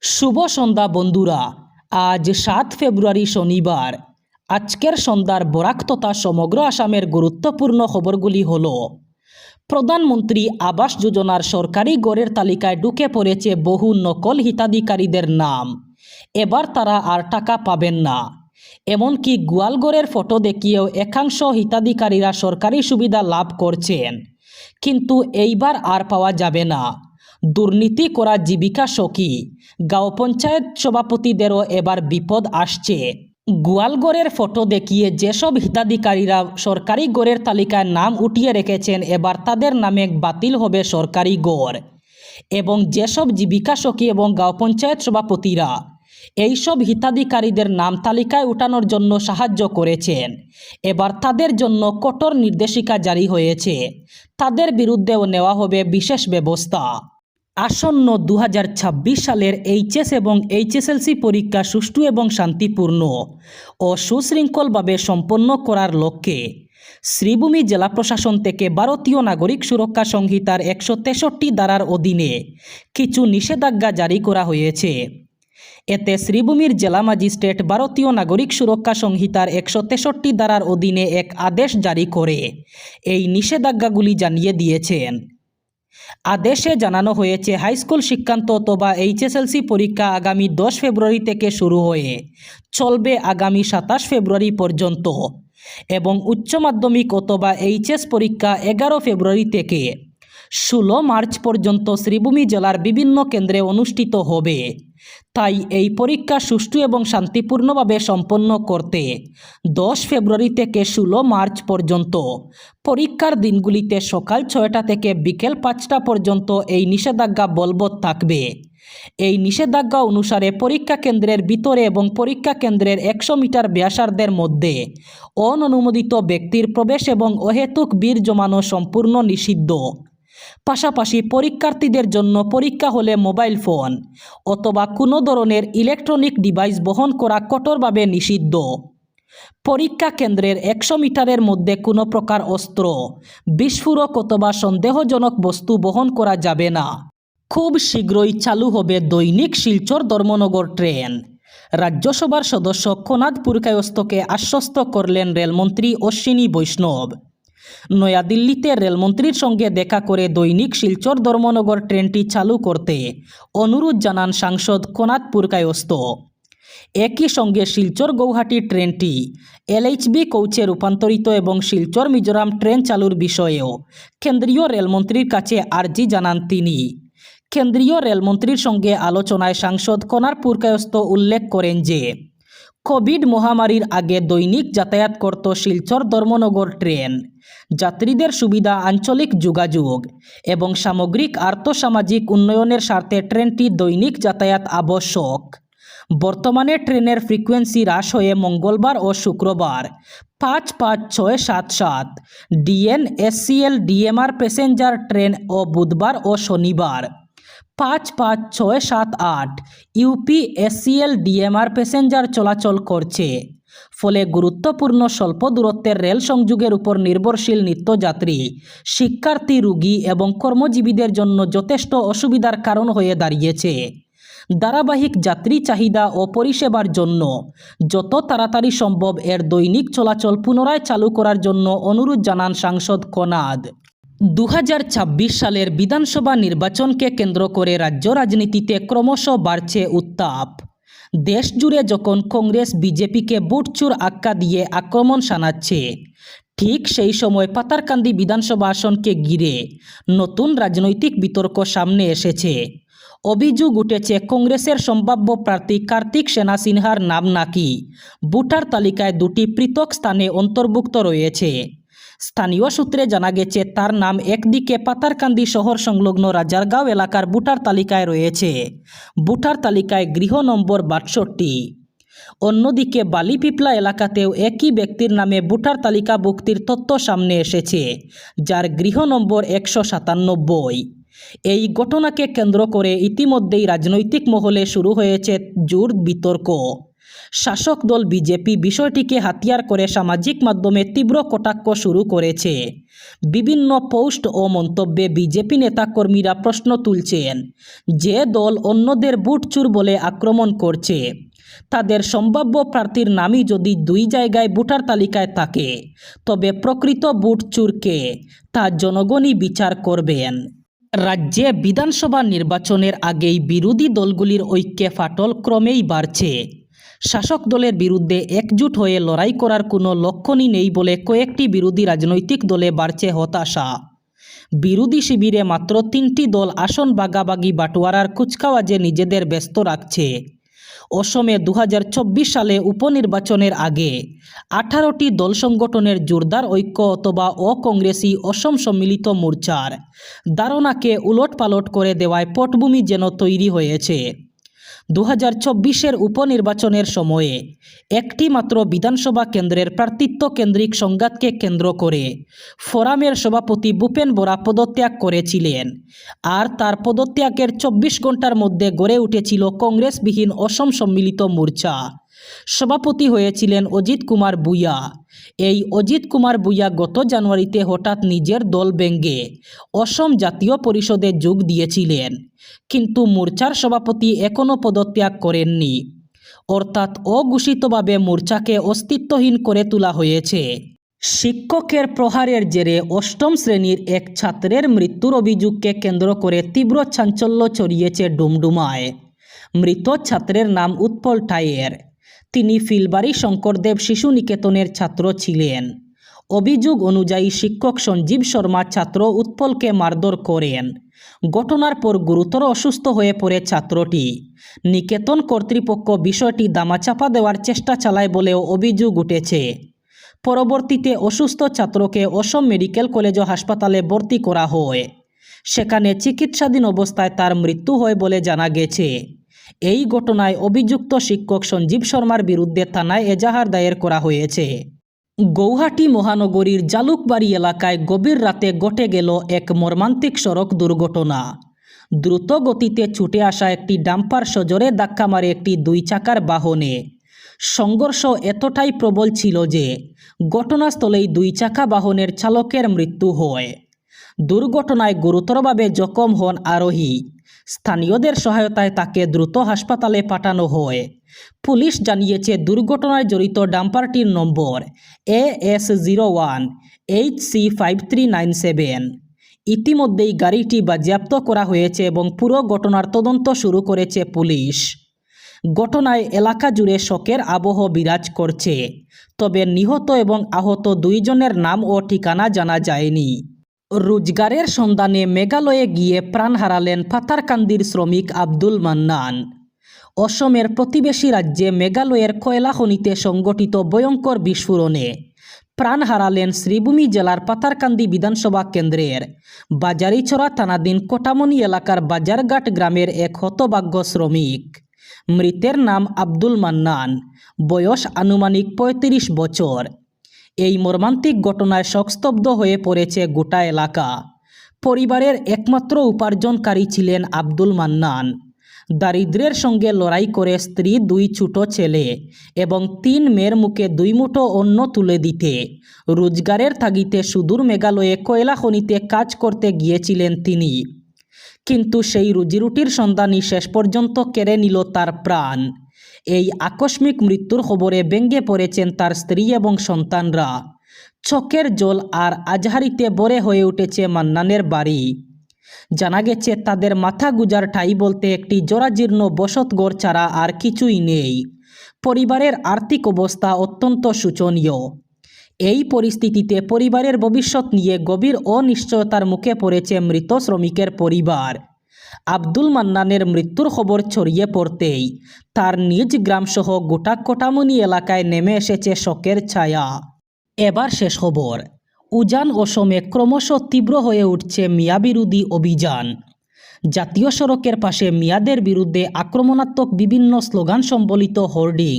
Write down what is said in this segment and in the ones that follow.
শুভ সন্ধ্যা বন্ধুরা। আজ 7 ফেব্রুয়ারি শনিবার। আজকের সন্ধ্যার বরাক তথা সমগ্র আসামের গুরুত্বপূর্ণ খবরগুলি হল: প্রধানমন্ত্রী আবাস যোজনার সরকারি গড়ের তালিকায় ঢুকে পড়েছে বহু নকল হিতাধিকারীদের নাম। এবার তারা আর টাকা পাবেন না। এমনকি গোয়ালঘরের ফটো দেখিয়েও একাংশ হিতাধিকারীরা সরকারি সুবিধা লাভ করছেন, কিন্তু এইবার আর পাওয়া যাবে না। দুর্নীতি করা জীবিকা সখী গাঁও পঞ্চায়েত সভাপতিদেরও এবার বিপদ আসছে। গোয়ালঘরের ফটো দেখিয়ে যেসব হিতাধিকারীরা সরকারি গড়ের তালিকায় নাম উঠিয়ে রেখেছেন, এবার তাদের নামে বাতিল হবে সরকারি গড়। এবং যেসব জীবিকা সখী এবং গাঁও পঞ্চায়েত সভাপতিরা এইসব হিতাধিকারীদের নাম তালিকায় উঠানোর জন্য সাহায্য করেছেন, এবার তাদের জন্য কঠোর নির্দেশিকা জারি হয়েছে। তাদের বিরুদ্ধেও নেওয়া হবে বিশেষ ব্যবস্থা। আসন্ন 2026 সালের এইচএস এবং এইচএসএলসি পরীক্ষা সুষ্ঠু এবং শান্তিপূর্ণ ও সুশৃঙ্খলভাবে সম্পন্ন করার লক্ষ্যে শ্রীভূমি জেলা প্রশাসন থেকে ভারতীয় নাগরিক সুরক্ষা সংহিতার 163 ধারার অধীনে কিছু নিষেধাজ্ঞা জারি করা হয়েছে। এতে শ্রীভূমির জেলা ম্যাজিস্ট্রেট ভারতীয় নাগরিক সুরক্ষা সংহিতার 163 ধারার অধীনে এক আদেশ জারি করে এই নিষেধাজ্ঞাগুলি জানিয়ে দিয়েছেন। আদেশে জানানো হয়েছে, হাইস্কুল শিক্ষান্ত অথবা এইচএসএলসি পরীক্ষা আগামী 10 ফেব্রুয়ারি থেকে শুরু হয়ে চলবে আগামী 27 ফেব্রুয়ারি পর্যন্ত এবং উচ্চ মাধ্যমিক অথবা এইচএস পরীক্ষা 11 ফেব্রুয়ারি থেকে 16 মার্চ পর্যন্ত শ্রীভূমি জেলার বিভিন্ন কেন্দ্রে অনুষ্ঠিত হবে। তাই এই পরীক্ষা সুষ্ঠু এবং শান্তিপূর্ণভাবে সম্পন্ন করতে 10 ফেব্রুয়ারি থেকে 16 মার্চ পর্যন্ত পরীক্ষার দিনগুলিতে সকাল 6টা থেকে বিকেল 5টা পর্যন্ত এই নিষেধাজ্ঞা বলবৎ থাকবে। এই নিষেধাজ্ঞা অনুসারে পরীক্ষা কেন্দ্রের ভিতরে এবং পরীক্ষা কেন্দ্রের 100 মিটার ব্যাসার্ধের মধ্যে অননুমোদিত ব্যক্তির প্রবেশ এবং অহেতুক ভিড় জমানো সম্পূর্ণ নিষিদ্ধ। পাশাপাশি পরীক্ষার্থীদের জন্য পরীক্ষা হলে মোবাইল ফোন অথবা কোনো ধরনের ইলেকট্রনিক ডিভাইস বহন করা কঠোরভাবে নিষিদ্ধ। পরীক্ষা কেন্দ্রের 100 মিটারের মধ্যে কোনো প্রকার অস্ত্র, বিস্ফোরক অথবা সন্দেহজনক বস্তু বহন করা যাবে না। খুব শীঘ্রই চালু হবে দৈনিক শিলচর ধর্মনগর ট্রেন। রাজ্যসভার সদস্য কোনাদ পুরকায়স্থকে আশ্বস্ত করলেন রেলমন্ত্রী অশ্বিনী বৈষ্ণব। নয়াদিল্লিতে রেলমন্ত্রীর সঙ্গে দেখা করে দৈনিক শিলচর ধর্মনগর ট্রেনটি চালু করতে অনুরোধ জানান সাংসদ কোনাদ পুরকায়স্থ। একই সঙ্গে শিলচর গৌহাটি ট্রেনটি এলএইচবি কোচে রূপান্তরিত এবং শিলচর মিজোরাম ট্রেন চালুর বিষয়েও কেন্দ্রীয় রেলমন্ত্রীর কাছে আর্জি জানান তিনি। কেন্দ্রীয় রেলমন্ত্রীর সঙ্গে আলোচনায় সাংসদ কোনাদ পুরকায়স্থ উল্লেখ করেন যে কোভিড মহামারীর আগে দৈনিক যাতায়াত করত শিলচর ধর্মনগর ট্রেন। যাত্রীদের সুবিধা, আঞ্চলিক যোগাযোগ এবং সামগ্রিক আর্থসামাজিক উন্নয়নের স্বার্থে ট্রেনটি দৈনিক যাতায়াত আবশ্যক। বর্তমানে ট্রেনের ফ্রিকোয়েন্সি হ্রাস হয়ে মঙ্গলবার ও শুক্রবার 5-5-6-7-7 DN SCL DMR passenger train ও বুধবার ও শনিবার 5-5-6-7-8 ইউপি এসসিএল ডিএমআর প্যাসেঞ্জার চলাচল করছে। ফলে গুরুত্বপূর্ণ স্বল্প দূরত্বের রেল সংযোগের উপর নির্ভরশীল নিত্যযাত্রী, শিক্ষার্থী, রোগী এবং কর্মজীবীদের জন্য যথেষ্ট অসুবিধার কারণ হয়ে দাঁড়িয়েছে। ধারাবাহিক যাত্রী চাহিদা ও পরিষেবার জন্য যত তাড়াতাড়ি সম্ভব এর দৈনিক চলাচল পুনরায় চালু করার জন্য অনুরোধ জানান সাংসদ কোনাদ। 2026 সালের বিধানসভা নির্বাচনকে কেন্দ্র করে রাজ্য রাজনীতিতে ক্রমশ বাড়ছে উত্তাপ। দেশ জুড়ে যখন কংগ্রেস বিজেপিকে বুটচুর আক্কা দিয়ে আক্রমণ শানাচ্ছে, ঠিক সেই সময় পাতারকান্দি বিধানসভা আসনকে ঘিরে নতুন রাজনৈতিক বিতর্ক সামনে এসেছে। অভিযোগ উঠেছে, কংগ্রেসের সম্ভাব্য প্রার্থী কার্তিক সেনা সিনহার নাম নাকি ভোটার তালিকায় দুটি পৃথক স্থানে অন্তর্ভুক্ত রয়েছে। স্থানীয় সূত্রে জানা গেছে, তার নাম একদিকে পাতারকান্দি শহর সংলগ্ন রাজারগাঁও এলাকার ভোটার তালিকায় রয়েছে, ভোটার তালিকায় গৃহ নম্বর 62। অন্যদিকে বালিপিপলা এলাকাতেও একই ব্যক্তির নামে ভোটার তালিকাভুক্তির তথ্য সামনে এসেছে, যার গৃহ নম্বর 197। এই ঘটনাকে কেন্দ্র করে ইতিমধ্যেই রাজনৈতিক মহলে শুরু হয়েছে জোর বিতর্ক। শাসক দল বিজেপি বিষয়টিকে হাতিয়ার করে সামাজিক মাধ্যমে তীব্র কটাক্ষ শুরু করেছে। বিভিন্ন পোস্ট ও মন্তব্যে বিজেপি নেতাকর্মীরা প্রশ্ন তুলছেন, যে দল অন্যদের বুট চুর বলে আক্রমণ করছে, তাদের সম্ভাব্য প্রার্থীর নামই যদি 2 জায়গায় ভোটার তালিকায় থাকে, তবে প্রকৃত বুট চুর কে, তা জনগণই বিচার করবেন। রাজ্যে বিধানসভা নির্বাচনের আগেই বিরোধী দলগুলির ঐক্যে ফাটল ক্রমেই বাড়ছে। শাসক দলের বিরুদ্ধে একজোট হয়ে লড়াই করার কোনো লক্ষণই নেই বলে কয়েকটি বিরোধী রাজনৈতিক দলে বাড়ছে হতাশা। বিরোধী শিবিরে মাত্র 3টি দল আসন ভাগাভাগি বাটোয়ারার কুচকাওয়াজে নিজেদের ব্যস্ত রাখছে। অসমে 2024 সালে উপনির্বাচনের আগে 18টি দল সংগঠনের জোরদার ঐক্য অথবা অকংগ্রেসী অসম সম্মিলিত মোর্চার ধারণাকে উলটপালট করে দেওয়ায় পটভূমি যেন তৈরি হয়েছে। 2024-এর উপনির্বাচনের সময়ে একটি মাত্র বিধানসভা কেন্দ্রের প্রার্থিত্ব কেন্দ্রিক সংঘাতকে কেন্দ্র করে ফোরামের সভাপতি ভূপেন বরা পদত্যাগ করেছিলেন, আর তার পদত্যাগের 24 ঘন্টার মধ্যে গড়ে উঠেছিল কংগ্রেসবিহীন অসম সম্মিলিত মোর্চা। সভাপতি হয়েছিলেন অজিত কুমার ভূঁইয়া। এই অজিত কুমার ভূঁইয়া গত জানুয়ারিতে হঠাৎ নিজের দল ভেঙে অসম জাতীয় পরিষদে যোগ দিয়েছিলেন, কিন্তু মোর্চার সভাপতি এখনও পদত্যাগ করেননি, অর্থাৎ অঘোষিতভাবে মোর্চাকে অস্তিত্বহীন করে তোলা হয়েছে। শিক্ষকের প্রহারের জেরে 8ম শ্রেণীর এক ছাত্রের মৃত্যুর অভিযোগকে কেন্দ্র করে তীব্র চাঞ্চল্য ছড়িয়েছে ডুমডুমায়। মৃত ছাত্রের নাম উৎপল টায়ের। তিনি ফিলবাড়ি শঙ্করদেব শিশু নিকেতনের ছাত্র ছিলেন। অভিযোগ অনুযায়ী শিক্ষক সঞ্জীব শর্মা ছাত্র উৎপলকে মারধর করেন। ঘটনার পর গুরুতর অসুস্থ হয়ে পড়ে ছাত্রটি। নিকেতন কর্তৃপক্ষ বিষয়টি দামাচাপা দেওয়ার চেষ্টা চালায় বলেও অভিযোগ উঠেছে। পরবর্তীতে অসুস্থ ছাত্রকে অসম মেডিকেল কলেজ ও হাসপাতালে ভর্তি করা হয়। সেখানে চিকিৎসাধীন অবস্থায় তার মৃত্যু হয় বলে জানা গেছে। এই ঘটনায় অভিযুক্ত শিক্ষক সঞ্জীব শর্মার বিরুদ্ধে থানায় এজাহার দায়ের করা হয়েছে। গৌহাটি মহানগরীর জালুকবাড়ি এলাকায় গভীর রাতে ঘটে গেল এক মর্মান্তিক সড়ক দুর্ঘটনা। দ্রুত গতিতে ছুটে আসা একটি ডাম্পার সজোরে ধাক্কা মারে একটি 2 চাকার বাহনে। সংঘর্ষ এতটাই প্রবল ছিল যে ঘটনাস্থলেই 2 চাকা বাহনের চালকের মৃত্যু হয়। দুর্ঘটনায় গুরুতরভাবে জখম হন আরোহী। স্থানীয়দের সহায়তায় তাকে দ্রুত হাসপাতালে পাঠানো হয়। পুলিশ জানিয়েছে, দুর্ঘটনায় জড়িত ডাম্পারটির নম্বর AS01 HC5397। ইতিমধ্যেই গাড়িটি বাজেয়াপ্ত করা হয়েছে এবং পুরো ঘটনার তদন্ত শুরু করেছে পুলিশ। ঘটনায় এলাকা জুড়ে শোকের আবহ বিরাজ করছে, তবে নিহত এবং আহত 2 জনের নাম ও ঠিকানা জানা যায়নি। রোজগারের সন্ধানে মেঘালয়ে গিয়ে প্রাণ হারালেন পাথারকান্দির শ্রমিক আব্দুল মান্নান। অসমের প্রতিবেশী রাজ্যে মেঘালয়ের কয়লা খনিতে সংঘটিত ভয়ঙ্কর বিস্ফোরণে প্রাণ হারালেন শ্রীভূমি জেলার পাথারকান্দি বিধানসভা কেন্দ্রের বাজারিছড়া থানাধীন কোটামনি এলাকার বাজারঘাট গ্রামের এক হতভাগ্য শ্রমিক। মৃতের নাম আব্দুল মান্নান, বয়স আনুমানিক 35 বছর। এই মর্মান্তিক ঘটনায় শোকস্তব্ধ হয়ে পড়েছে গোটা এলাকা। পরিবারের একমাত্র উপার্জনকারী ছিলেন আব্দুল মান্নান। দারিদ্র্যের সঙ্গে লড়াই করে স্ত্রী, 2 ছোট ছেলে এবং 3 মেয়ের মুখে 2 মুঠো অন্ন তুলে দিতে রোজগারের তাগিদে সুদূর মেঘালয়ে কয়লা খনিতে কাজ করতে গিয়েছিলেন তিনি। কিন্তু সেই রুজিরুটির সন্ধানই শেষ পর্যন্ত কেড়ে নিল তার প্রাণ। এই আকস্মিক মৃত্যুর খবরে ভেঙে পড়েছেন তার স্ত্রী এবং সন্তানরা। চোখের জল আর আজহারিতে ভরে হয়ে উঠেছে মান্নানের বাড়ি। জানা গেছে, তাদের মাথা গুজার ঠাঁই বলতে একটি জরাজীর্ণ বসতঘর ছাড়া আর কিছুই নেই। পরিবারের আর্থিক অবস্থা অত্যন্ত শোচনীয়। এই পরিস্থিতিতে পরিবারের ভবিষ্যৎ নিয়ে গভীর অনিশ্চয়তার মুখে পড়েছে মৃত শ্রমিকের পরিবার। আব্দুল মান্নানের মৃত্যুর খবর ছড়িয়ে পড়তেই তার নিজ গ্রামসহ গোটা কোটামনি এলাকায় নেমে এসেছে শোকের ছায়া। এবার শেষ খবর। উজান অসমে ক্রমশ তীব্র হয়ে উঠছে মিয়া বিরোধী অভিযান। জাতীয় সড়কের পাশে মিয়াদের বিরুদ্ধে আক্রমণাত্মক বিভিন্ন স্লোগান সম্বলিত হোর্ডিং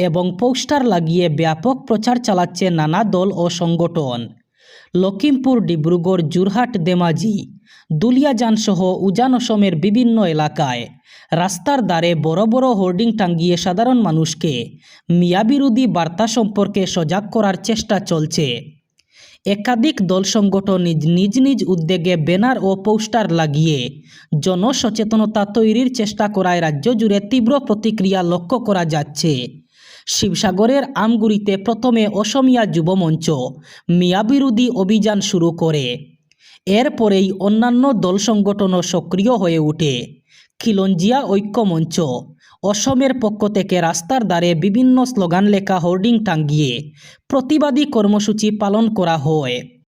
এবং পোস্টার লাগিয়ে ব্যাপক প্রচার চালাচ্ছে নানা দল ও সংগঠন। লখিমপুর, ডিব্রুগড়, যোরহাট, ধেমাজি, দুলিয়াজান সহ উজান অসমের বিভিন্ন এলাকায় রাস্তার ধারে বড় বড় হোর্ডিং টাঙ্গিয়ে সাধারণ মানুষকে মিয়া বিরোধী বার্তা সম্পর্কে সজাগ করার চেষ্টা চলছে। একাধিক দল সংগঠন নিজ নিজ উদ্যোগে ব্যানার ও পোস্টার লাগিয়ে জনসচেতনতা তৈরির চেষ্টা করায় রাজ্য জুড়ে তীব্র প্রতিক্রিয়া লক্ষ্য করা যাচ্ছে। শিবসাগরের আমগুড়িতে প্রথমে অসমিয়া যুব মঞ্চ মিয়া বিরোধী অভিযান শুরু করে। এরপরেই অন্যান্য দল সংগঠনও সক্রিয় হয়ে ওঠে। খিলঞ্জিয়া ঐক্য মঞ্চ অসমের পক্ষ থেকে রাস্তার ধারে বিভিন্ন স্লোগান লেখা হোর্ডিং টাঙ্গিয়ে প্রতিবাদী কর্মসূচি পালন করা হয়।